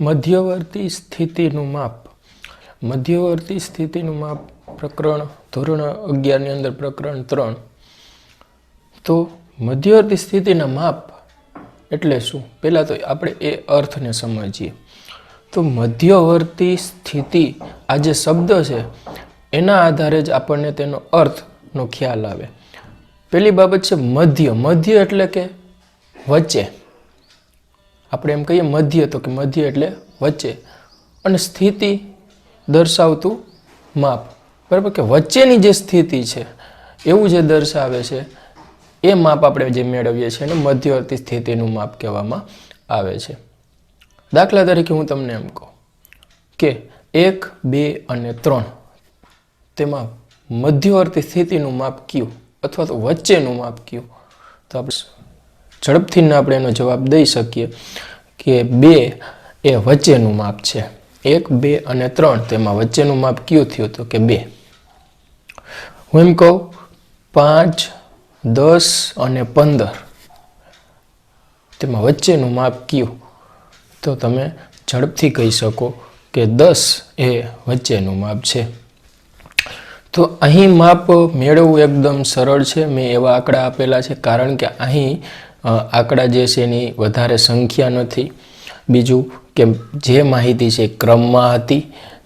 મધ્યવર્તી સ્થિતિનું માપ. મધ્યવર્તી સ્થિતિનું માપ પ્રકરણ ધોરણ 11 ની અંદર પ્રકરણ 3. તો મધ્યવર્તી સ્થિતિના માપ એટલે શું? પહેલાં તો આપણે એ અર્થને સમજીએ. તો મધ્યવર્તી સ્થિતિ આ જે શબ્દ છે એના આધારે જ આપણને તેનો અર્થનો ખ્યાલ આવે. પહેલી બાબત છે મધ્ય. મધ્ય એટલે કે વચ્ચે. આપણે એમ કહીએ મધ્ય, તો કે મધ્ય એટલે વચ્ચે, અને સ્થિતિ દર્શાવતું માપ. બરાબર, કે વચ્ચેની જે સ્થિતિ છે એવું જે દર્શાવે છે એ માપ આપણે જે મેળવીએ છીએ એને મધ્યવર્તી સ્થિતિનું માપ કહેવામાં આવે છે. દાખલા તરીકે હું તમને એમ કહું કે 1, 2 અને 3 તેમાં મધ્યવર્તી સ્થિતિનું માપ કયું, અથવા તો વચ્ચેનું માપ કયું? તો આપણે ઝડપથી આપણે એનો જવાબ દઈ શકીએ કે 2 એ વચ્ચેનું માપ છે. 1, 2 અને 3 તેમાં વચ્ચેનું માપ કયું થયું? તો કે 2. હું એમ કહું 5, 10 અને 15 તેમાં વચ્ચેનું માપ કયું? તો તમે ઝડપથી કહી શકો કે 10 એ વચ્ચેનું માપ છે. તો અહીં માપ મેળવવું એકદમ સરળ છે. મેં એવા આંકડા આપેલા છે કારણ કે અહીં આંકડા જે છે એની વધારે સંખ્યા નથી. બીજું કે જે માહિતી છે ક્રમમાં હતી.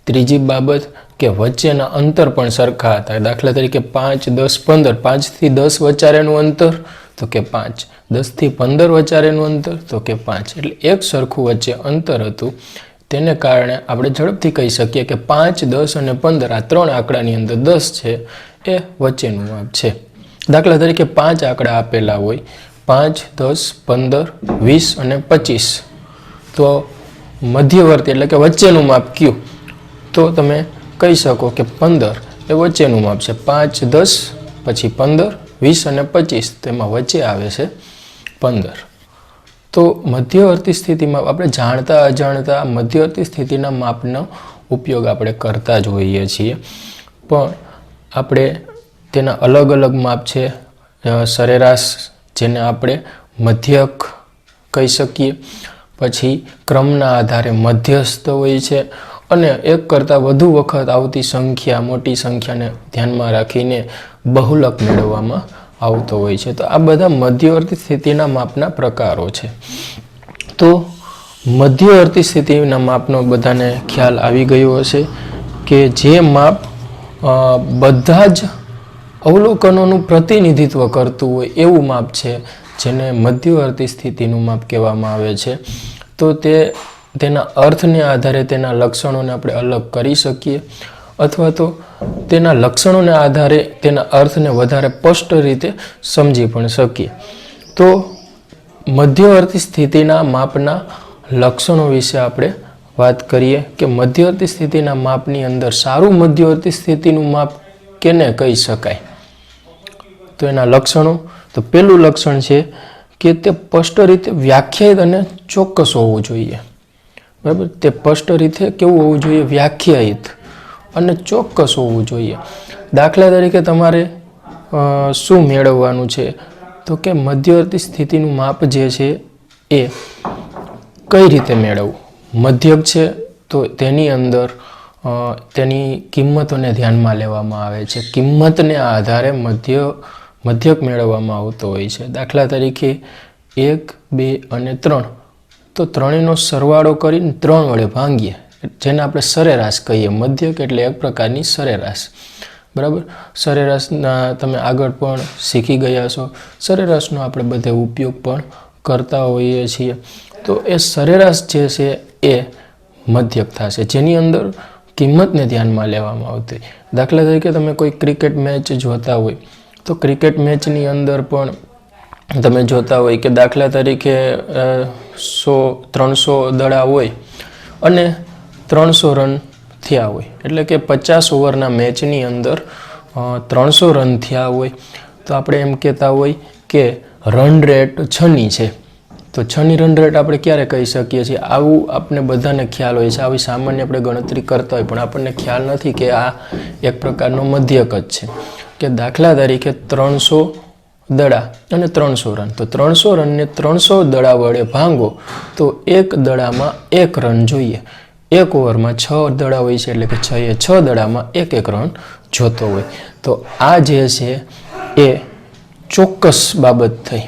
ત્રીજી બાબત કે વચ્ચેના અંતર પણ સરખા હતા. દાખલા તરીકે 5, 10, 15, 5 થી 10 વચ્ચેનું અંતર તો કે 5, 10 થી 15 વચ્ચેનું અંતર તો કે 5, એટલે એક સરખું વચ્ચે અંતર હતું. તેને કારણે આપણે ઝડપથી કહી શકીએ કે 5, 10 અને 15 આ ત્રણ આંકડાની અંદર 10 છે એ વચ્ચેનું માપ છે. દાખલા તરીકે 5 આંકડા આપેલા હોય, 5, 10, 15, 20 અને 25, તો મધ્યવર્તી એટલે કે વચ્ચેનું માપ કયું? તો તમે કહી શકો કે 15 એ વચ્ચેનું માપ છે. 5, 10 પછી 15, 20 અને 25 તેમાં વચ્ચે આવે છે 15. તો મધ્યવર્તી સ્થિતિમાં આપણે જાણતા અજાણતા મધ્યવર્તી સ્થિતિના માપનો ઉપયોગ આપણે કરતા જ હોઈએ છીએ. પણ આપણે તેના અલગ અલગ માપ છે. સરેરાશ, જેને આપણે મધ્યક કહી શકીએ. પછી ક્રમના આધારે મધ્યસ્થ હોય છે, અને એક કરતાં વધુ વખત આવતી સંખ્યા, મોટી સંખ્યાને ધ્યાનમાં રાખીને બહુલક મેળવવામાં આવતો હોય છે. તો આ બધા મધ્યવર્તી સ્થિતિના માપના પ્રકારો છે. તો મધ્યવર્તી સ્થિતિના માપનો બધાને ખ્યાલ આવી ગયો હશે કે જે માપ બધા જ અવલોકનોનું પ્રતિનિધિત્વ કરતું હોય એવું માપ છે, જેને મધ્યવર્તી સ્થિતિનું માપ કહેવામાં આવે છે. તો તેના અર્થને આધારે તેના લક્ષણોને આપણે અલગ કરી શકીએ, અથવા તો તેના લક્ષણોને આધારે તેના અર્થને વધારે સ્પષ્ટ રીતે સમજી પણ શકીએ. તો મધ્યવર્તી સ્થિતિના માપના લક્ષણો વિશે આપણે વાત કરીએ કે મધ્યવર્તી સ્થિતિના માપની અંદર સારું મધ્યવર્તી સ્થિતિનું માપ કેને કહી શકાય? તો એના લક્ષણો, તો પહેલું લક્ષણ છે કે તે સ્પષ્ટ રીતે વ્યાખ્યાયિત અને ચોક્કસ હોવું જોઈએ. બરાબર, તે સ્પષ્ટ રીતે કેવું હોવું જોઈએ? વ્યાખ્યાયિત અને ચોક્કસ હોવું જોઈએ. દાખલા તરીકે તમારે શું મેળવવાનું છે? તો કે મધ્યવર્તી સ્થિતિનું માપ જે છે એ કઈ રીતે મેળવવું? મધ્યક છે તો તેની અંદર તેની કિંમતોને ધ્યાનમાં લેવામાં આવે છે. કિંમતને આધારે મધ્યક મેળવવામાં આવતો હોય છે. દાખલા તરીકે 1, 2 અને 3, તો ત્રણેયનો સરવાળો કરીને 3 વડે ભાંગીએ, જેને આપણે સરેરાશ કહીએ. મધ્યક એટલે એક પ્રકારની સરેરાશ. બરાબર, સરેરાશના તમે આગળ પણ શીખી ગયા છો. સરેરાશનો આપણે બધે ઉપયોગ પણ કરતા હોઈએ છીએ. તો એ સરેરાશ જે છે એ મધ્યક થશે, જેની અંદર કિંમતને ધ્યાનમાં લેવામાં આવતી. દાખલા તરીકે તમે કોઈ ક્રિકેટ મેચ જોતા હોય, તો ક્રિકેટ મેચની અંદર પણ તમે જોતા હોય કે દાખલા તરીકે 300 દડા હોય અને 300 રન થયા હોય, એટલે કે 50 ઓવરના મેચની અંદર 300 રન થયા હોય, તો આપણે એમ કહેતા હોય કે રન રેટ 6ની છે. તો 6ની રન રેટ આપણે ક્યારે કહી શકીએ છીએ? આવું આપણે બધાને ખ્યાલ હોય છે. આવી સામાન્ય આપણે ગણતરી કરતા હોય, પણ આપણને ખ્યાલ નથી કે આ એક પ્રકારનો મધ્યક જ છે. કે દાખલા તરીકે 300 દડા અને 300 રન. તો 300 રનને 300 દડા વડે ભાંગો તો એક દડામાં 1 રન જોઈએ. એક ઓવરમાં 6 દડા હોય છે, એટલે કે 6 દડામાં 1 રન જોતો હોય. તો આ જે છે એ ચોક્કસ બાબત થઈ.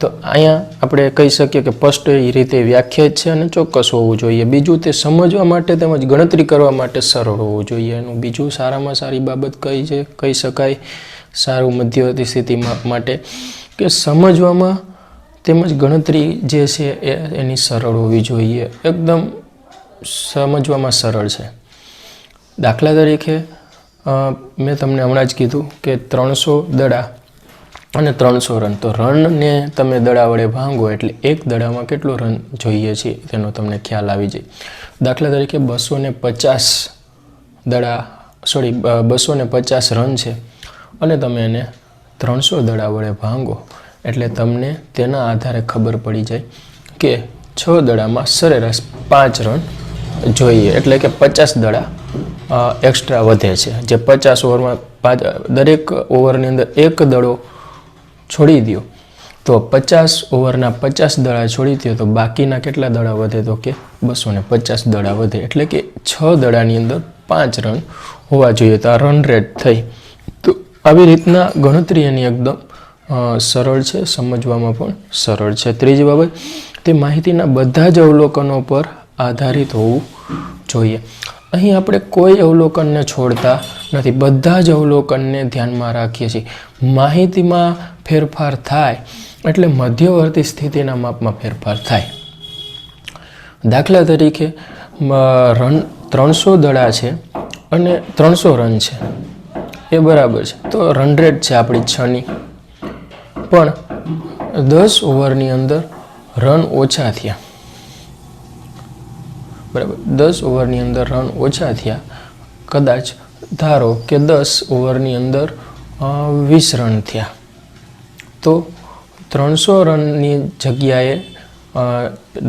તો અહીંયા આપણે કહી શકીએ કે સ્પષ્ટ એ રીતે વ્યાખ્યાયિત છે અને ચોક્કસ હોવું જોઈએ. બીજું, તે સમજવા માટે તેમજ ગણતરી કરવા માટે સરળ હોવું જોઈએ. એનું બીજું સારામાં સારી બાબત કઈ છે, કહી શકાય સારું મધ્યવર્તી સ્થિતિ માટે, કે સમજવામાં તેમજ ગણતરી જે છે એની સરળ હોવી જોઈએ. એકદમ સમજવામાં સરળ છે. દાખલા તરીકે મેં તમને હમણાં જ કીધું કે 300 દડા અને 300 રન. તો રનને તમે દડા વડે ભાંગો એટલે એક દડામાં કેટલો રન જોઈએ છે તેનો તમને ખ્યાલ આવી જાય. દાખલા તરીકે 250 રન છે અને તમે એને 300 દડા વડે ભાંગો એટલે તમને તેના આધારે ખબર પડી જાય કે 6 દડામાં સરેરાશ 5 રન જોઈએ, એટલે કે 50 દડા એક્સ્ટ્રા વધે છે. જે 50 ઓવરમાં દરેક ઓવરની અંદર એક દડો છોડી દો તો 50 ઓવરના 50 દડા છોડી દો તો બાકીના કેટલા દડા વધે, તો કે 250 દડા વધે. એટલે કે 6 દડાની અંદર 5 રન હોવા જોઈએ. તો આ રન રેટ થઈ. તો આવી રીતના ગણતરી એની એકદમ સરળ છે, સમજવામાં પણ સરળ છે. ત્રીજી બાબત, તે માહિતીના બધા જ અવલોકનો પર આધારિત હોવું જોઈએ. અહીં આપણે કોઈ અવલોકનને છોડતા નથી, બધા જ અવલોકનને ધ્યાનમાં રાખીએ છીએ. માહિતીમાં ફેરફાર થાય એટલે મધ્યવર્તી સ્થિતિના માપમાં ફેરફાર થાય. દાખલા તરીકે 300 દડા છે અને 300 રન છે, એ બરાબર છે. તો રન રેટ છે આપણી 6ની, પણ 10 ઓવરની અંદર રન ઓછા થયા. બરાબર, 10 ઓવરની અંદર રન ઓછા થયા. કદાચ ધારો કે 10 ઓવરની અંદર 20 રન થયા. તો 300 રનની જગ્યાએ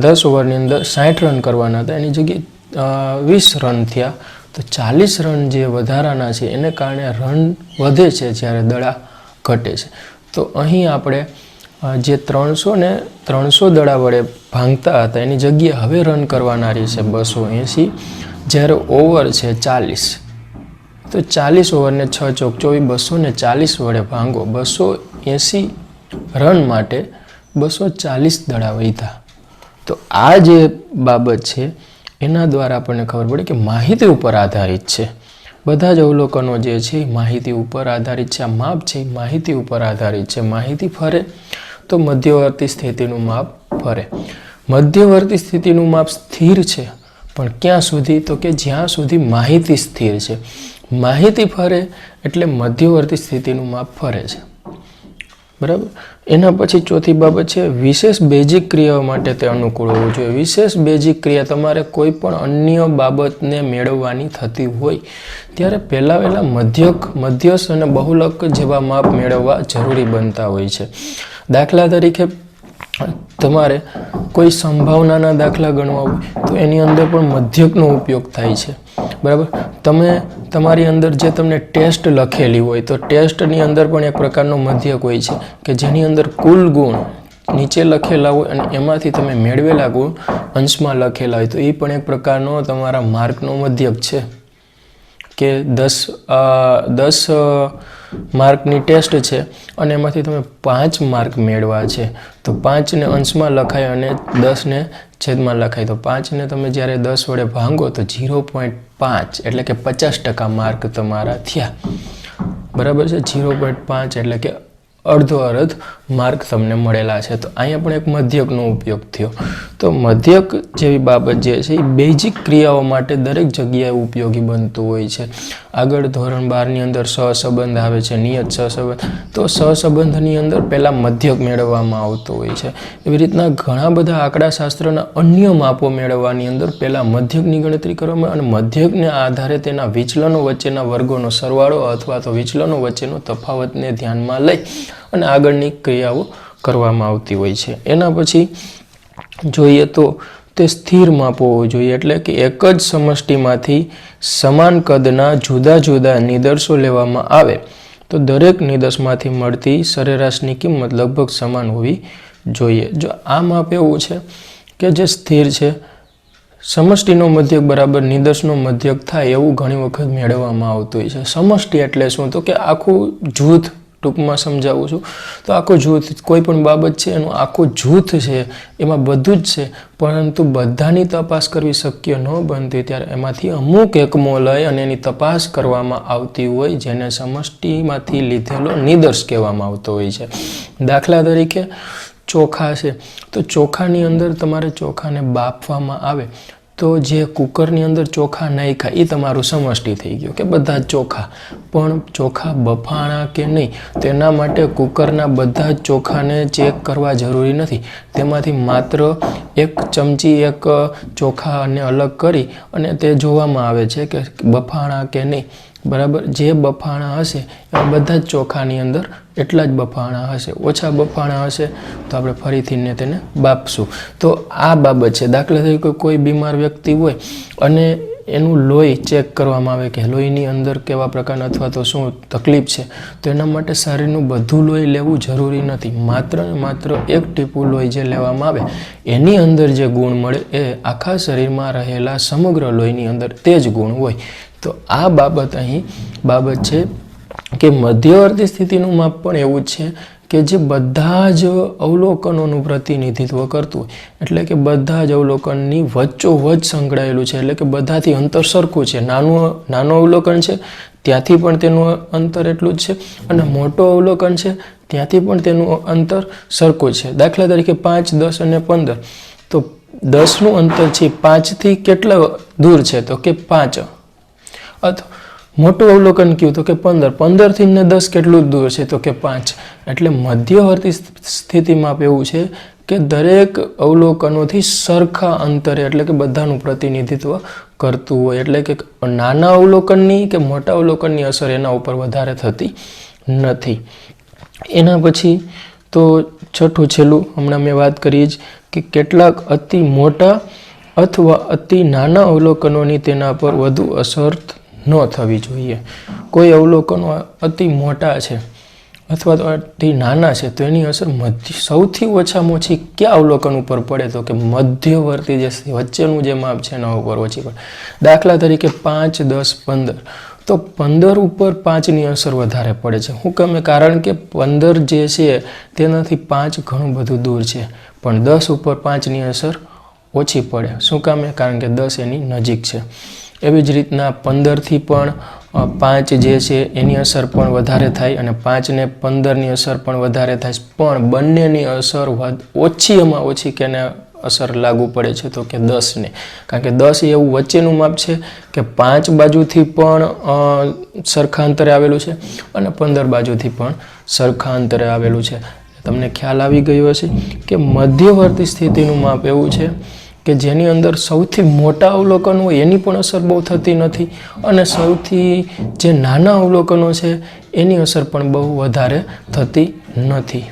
10 ઓવરની અંદર 60 રન કરવાના હતા, એની જગ્યાએ 20 રન થયા. તો 40 રન જે વધારાના છે એને કારણે રન વધે છે જ્યારે દડા ઘટે છે. તો અહીં આપણે જે 300 દડા વડે ભાંગતા હતા એની જગ્યાએ હવે રન કરવાના રહેશે 280, જ્યારે ઓવર છે 40. તો 40 ઓવરને 6 ચોક 24, 240 વડે ભાંગો, 280 રન માટે 240 દડા વધ્યા. તો આ જે બાબત છે એના દ્વારા આપણને ખબર પડે કે માહિતી ઉપર આધારિત છે. બધા જ અવલોકનો જે છે માહિતી ઉપર આધારિત છે. આ માપ છે માહિતી ઉપર આધારિત છે. માહિતી ફરે તો મધ્યવર્તી સ્થિતિનું માપ ફરે. મધ્યવર્તી સ્થિતિનું માપ સ્થિર છે, પણ ક્યાં સુધી, તો કે જ્યાં સુધી માહિતી સ્થિર છે. માહિતી ફરે એટલે મધ્યવર્તી સ્થિતિનું માપ ફરે છે. બરાબર. એના પછી ચોથી બાબત છે વિશેષ બેઝિક ક્રિયાઓ માટે તે અનુકૂળ હોવું જોઈએ. વિશેષ બેઝિક ક્રિયા તમારે કોઈ પણ અન્ય બાબતને મેળવવાની થતી હોય ત્યારે પહેલાં મધ્યસ્થ અને બહુલક જેવા માપ મેળવવા જરૂરી બનતા હોય છે. દાખલા તરીકે તમારે કોઈ સંભાવનાના દાખલા ગણવા હોય તો એની અંદર પણ મધ્યકનો ઉપયોગ થાય છે. બરાબર. તમે તમારી અંદર જે તમને ટેસ્ટ લખેલી હોય તો ટેસ્ટની અંદર પણ એક પ્રકારનો મધ્યક હોય છે કે જેની અંદર કુલ ગુણ નીચે લખેલા હોય અને એમાંથી તમે મેળવેલા ગુણ અંશમાં લખેલા હોય. તો એ પણ એક પ્રકારનો તમારા માર્કનો મધ્યક છે કે 10 માર્કની ટેસ્ટ છે અને એમાંથી તમે 5 માર્ક મેળવા છે. તો 5ને અંશમાં લખાય અને 10ને છેદમાં લખાય. તો 5ને તમે જ્યારે 10 વડે ભાંગો તો 0.5 એટલે કે 50% માર્ક તમારા થયા. બરાબર છે. 0.5 એટલે કે અડધો માર્ક તમને મળેલા છે. તો અહીંયા પણ એક મધ્યકનો ઉપયોગ થયો. તો મધ્યક જેવી બાબત જે છે એ બેઝિક ક્રિયાઓ માટે દરેક જગ્યાએ ઉપયોગી બનતું હોય છે. આગળ ધોરણ 12ની અંદર સહસંબંધ આવે છે, નિયત સહસંબંધ. તો સહસંબંધની અંદર પહેલાં મધ્યક મેળવવામાં આવતો હોય છે. એવી રીતના ઘણા બધા આંકડાશાસ્ત્રના અન્ય માપો મેળવવાની અંદર પહેલાં મધ્યકની ગણતરી કરવામાં અને મધ્યકને આધારે તેના વિચલનો વચ્ચેના વર્ગોનો સરવાળો અથવા તો વિચલનો વચ્ચેનો તફાવતને ધ્યાનમાં લઈ અને આગળની ક્રિયાઓ કરવામાં આવતી હોય છે. એના પછી જોઈએ તો તે સ્થિર માપ હોવું જોઈએ, એટલે કે એક જ સમષ્ટિમાંથી સમાન કદના જુદા જુદા નિદર્શો લેવામાં આવે તો દરેક નિદર્શમાંથી મળતી સરેરાશની કિંમત લગભગ સમાન હોવી જોઈએ. જો આ માપ એવું છે કે જે સ્થિર છે, સમષ્ટિનો મધ્યક બરાબર નિદર્શનો મધ્યક થાય એવું ઘણી વખત મેળવવામાં આવતું હોય છે. સમષ્ટિ એટલે શું? તો કે આખું જૂથ, ટૂંકમાં સમજાવું છું તો આખું જૂથ, કોઈ પણ બાબત છે એનું આખું જૂથ છે, એમાં બધું જ છે, પરંતુ બધાની તપાસ કરવી શક્ય ન બનતી ત્યારે એમાંથી અમુક એકમો લઈ અને એની તપાસ કરવામાં આવતી હોય, જેને સમષ્ટિમાંથી લીધેલો નિદર્શ કહેવામાં આવતો હોય છે. દાખલા તરીકે ચોખા છે, તો ચોખાની અંદર તમારે ચોખાને બાફવામાં આવે તો જે કુકરની અંદર ચોખા નાખ્યા એ તમારું સમષ્ટિ થઈ ગયું કે બધા જ ચોખા. પણ ચોખા બફાણા કે નહીં તેના માટે કુકરના બધા જ ચોખાને ચેક કરવા જરૂરી નથી. તેમાંથી માત્ર એક ચમચી એક ચોખાને અલગ કરી અને તે જોવામાં આવે છે કે બફાણા કે નહીં. બરાબર, જે બફાણા હશે એવા બધા જ ચોખાની અંદર એટલા જ બફાણા હશે. ઓછા બફાણા હશે તો આપણે ફરીથી તેને બાફશું. તો આ બાબત છે. દાખલા તરીકે કોઈ બીમાર વ્યક્તિ હોય અને એનું લોહી ચેક કરવામાં આવે કે લોહીની અંદર કેવા પ્રકારના અથવા તો શું તકલીફ છે, તો એના માટે શરીરનું બધું લોહી લેવું જરૂરી નથી. માત્ર ને માત્ર એક ટીપું લોહી જે લેવામાં આવે એની અંદર જે ગુણ મળે એ આખા શરીરમાં રહેલા સમગ્ર લોહીની અંદર તે જ ગુણ હોય. તો આ બાબત અહીં બાબત છે કે મધ્યવર્તી સ્થિતિનું માપ પણ એવું જ છે કે જે બધા જ અવલોકનોનું પ્રતિનિધિત્વ કરતું હોય. એટલે કે બધા જ અવલોકનની વચ્ચોવચ્ચ સંકળાયેલું છે. એટલે કે બધાથી અંતર સરખું છે. નાનું અવલોકન છે ત્યાંથી પણ તેનું અંતર એટલું જ છે, અને મોટો અવલોકન છે ત્યાંથી પણ તેનું અંતર સરખું છે. દાખલા તરીકે 5, 10 અને 15. તો 10નું અંતર છે 5થી કેટલા દૂર છે? તો કે 5. અથવા મોટું અવલોકન કયું? તો કે 15. 15થી ને 10 કેટલું દૂર છે? તો કે 5. એટલે મધ્યવર્તી સ્થિતિમાં એવું છે કે દરેક અવલોકનોથી સરખા અંતરે, એટલે કે બધાનું પ્રતિનિધિત્વ કરતું હોય. એટલે કે નાના અવલોકનની કે મોટા અવલોકનની અસર એના ઉપર વધારે થતી નથી. એના પછી તો છઠ્ઠું છેલ્લું હમણાં મેં વાત કરી જ કે કેટલાક અતિ મોટા અથવા અતિ નાના અવલોકનોની તેના પર વધુ અસર ન થવી જોઈએ. કોઈ અવલોકનો અતિ મોટા છે અથવા તો અતિ નાના છે તો એની અસર સૌથી ઓછામાં ઓછી કયા અવલોકન ઉપર પડે? તો કે મધ્યવર્તી જે વચ્ચેનું જે માપ છે એના ઉપર ઓછી પડે. દાખલા તરીકે 5, 10, 15. તો 15 ઉપર 5ની અસર વધારે પડે છે. શું કામે? કારણ કે 15 જે છે તેનાથી 5 ઘણું બધું દૂર છે, પણ 10 ઉપર 5ની અસર ઓછી પડે. શું કામે? કારણ કે 10 એની નજીક છે. એવી જ રીતના 15થી પણ 5 જે છે એની અસર પણ વધારે થાય અને 5 ને 15ની અસર પણ વધારે થાય, પણ બંનેની અસર ઓછીમાં ઓછી કેને અસર લાગુ પડે છે? તો કે 10ને. કારણ કે 10 એવું વચ્ચેનું માપ છે કે 5 બાજુથી પણ સરખા અંતરે આવેલું છે અને 15 બાજુથી પણ સરખા અંતરે આવેલું છે. તમને ખ્યાલ આવી ગયો હશે કે મધ્યવર્તી સ્થિતિનું માપ એવું છે કે જેની અંદર સૌથી મોટા અવલોકનો હોય એની પણ અસર બહુ થતી નથી અને સૌથી જે નાના અવલોકનો છે એની અસર પણ બહુ વધારે થતી નથી.